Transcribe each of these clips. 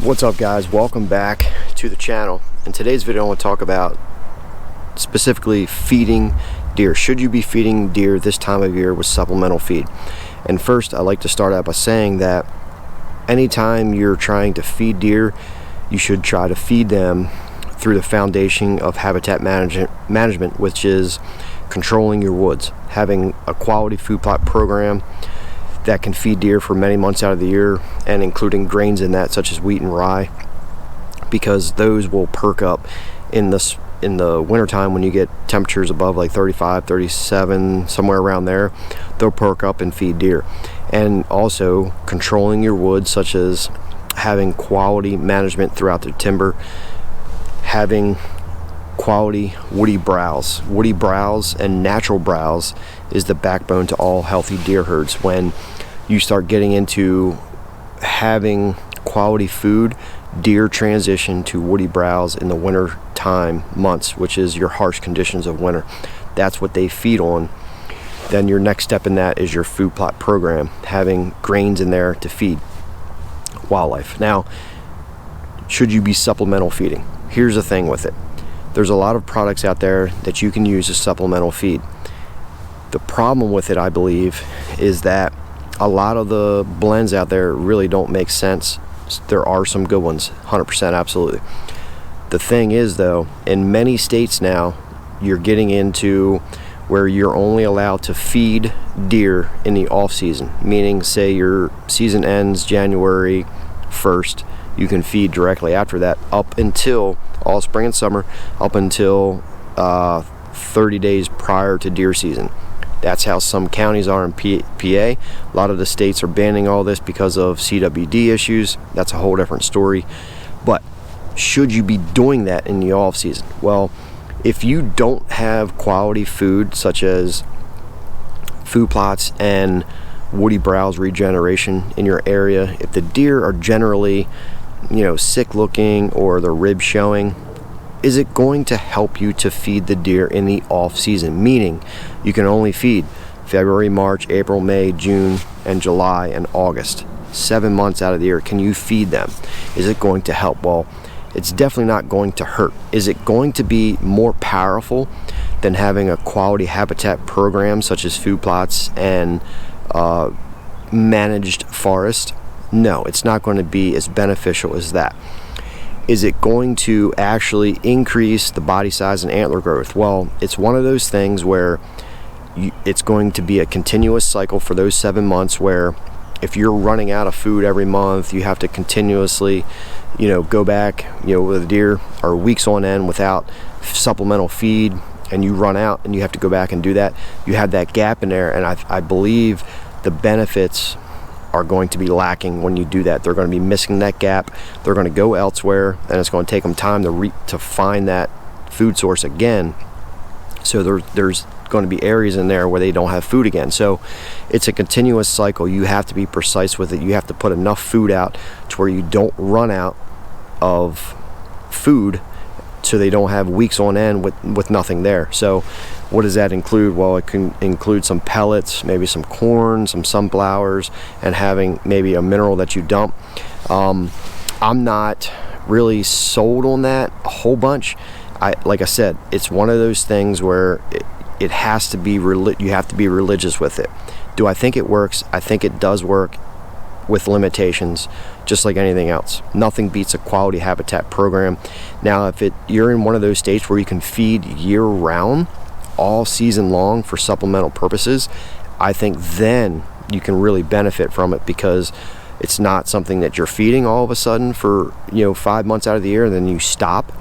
What's up, guys? Welcome back to the channel. In today's video I want to talk about specifically feeding deer. Should you be feeding deer this time of year with supplemental feed? And first, I like to start out by saying that anytime you're trying to feed deer, you should try to feed them through the foundation of habitat management, which is controlling your woods, having a quality food plot program that can feed deer for many months out of the year, and including grains in that, such as wheat and rye, because those will perk up in the wintertime when you get temperatures above like 35, 37, somewhere around there. They'll perk up and feed deer. And also controlling your woods, such as having quality management throughout the timber, having quality woody browse. Woody browse and natural browse is the backbone to all healthy deer herds. When you start getting into having quality food, deer transition to woody browse in the winter time months, which is your harsh conditions of winter. That's what they feed on. Then your next step in that is your food plot program, having grains in there to feed wildlife. Now, should you be supplemental feeding? Here's the thing with it. There's a lot of products out there that you can use as supplemental feed. The problem with it, I believe, is that a lot of the blends out there really don't make sense. There are some good ones, 100%, absolutely. The thing is, though, in many states now, you're getting into where you're only allowed to feed deer in the off season, meaning say your season ends January 1st, you can feed directly after that up until all spring and summer, up until 30 days prior to deer season. That's how some counties are in PA. A lot of the states are banning all this because of CWD issues. That's a whole different story. But should you be doing that in the off season? Well, if you don't have quality food such as food plots and woody browse regeneration in your area, if the deer are generally, sick looking or the ribs showing, is it going to help you to feed the deer in the off season? Meaning you can only feed February, March, April, May, June, and July and August. 7 months out of the year. Can you feed them? Is it going to help? Well, it's definitely not going to hurt. Is it going to be more powerful than having a quality habitat program such as food plots and managed forest? No, it's not going to be as beneficial as that. Is it going to actually increase the body size and antler growth? Well, it's one of those things where it's going to be a continuous cycle for those 7 months, where if you're running out of food every month, you have to continuously, go back, with a deer, or weeks on end without supplemental feed, and you run out and you have to go back and do that. You have that gap in there, and I believe the benefits are going to be lacking when you do that. They're going to be missing that gap. They're going to go elsewhere, and it's going to take them time to find that food source again. So there's going to be areas in there where they don't have food again. So it's a continuous cycle. You have to be precise with it. You have to put enough food out to where you don't run out of food, so they don't have weeks on end with nothing there. So what does that include? Well, it can include some pellets, maybe some corn, some sunflowers, and having maybe a mineral that you dump. I'm not really sold on that a whole bunch. Like I said, it's one of those things where it has to be you have to be religious with it. Do I think it works? I think it does work with limitations, just like anything else. Nothing beats a quality habitat program. Now, if you're in one of those states where you can feed year-round, all season long for supplemental purposes, I think then you can really benefit from it, because it's not something that you're feeding all of a sudden for 5 months out of the year and then you stop.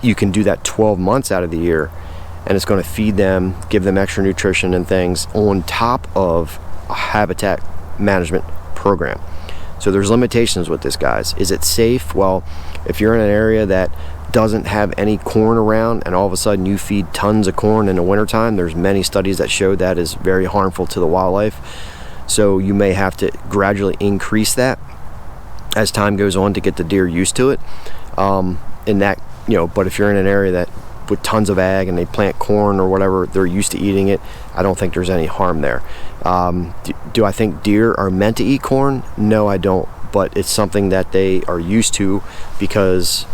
You can do that 12 months out of the year, and it's going to feed them, give them extra nutrition and things on top of a habitat management program. So there's limitations with this, guys. Is it safe? Well, if you're in an area that doesn't have any corn around and all of a sudden you feed tons of corn in the wintertime, there's many studies that show that is very harmful to the wildlife. So you may have to gradually increase that as time goes on to get the deer used to it. But if you're in an area that with tons of ag and they plant corn or whatever, they're used to eating it, I don't think there's any harm there. Do I think deer are meant to eat corn? No, I don't. but it's something that they are used to because,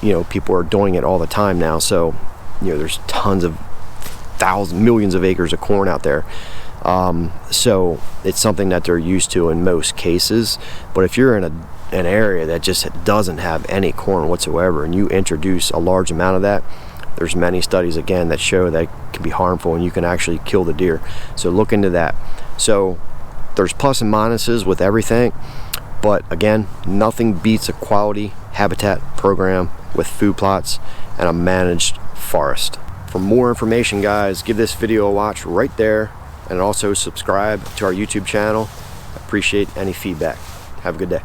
you know, people are doing it all the time now. So, you know, there's tons of millions of acres of corn out there. So it's something that they're used to in most cases. But if you're in an area that just doesn't have any corn whatsoever, and you introduce a large amount of that, there's many studies again that show that it can be harmful and you can actually kill the deer. So look into that. So there's plus and minuses with everything, but again, nothing beats a quality habitat program with food plots and a managed forest. For more information, guys, give this video a watch right there, and also subscribe to our YouTube channel. I appreciate any feedback. Have a good day.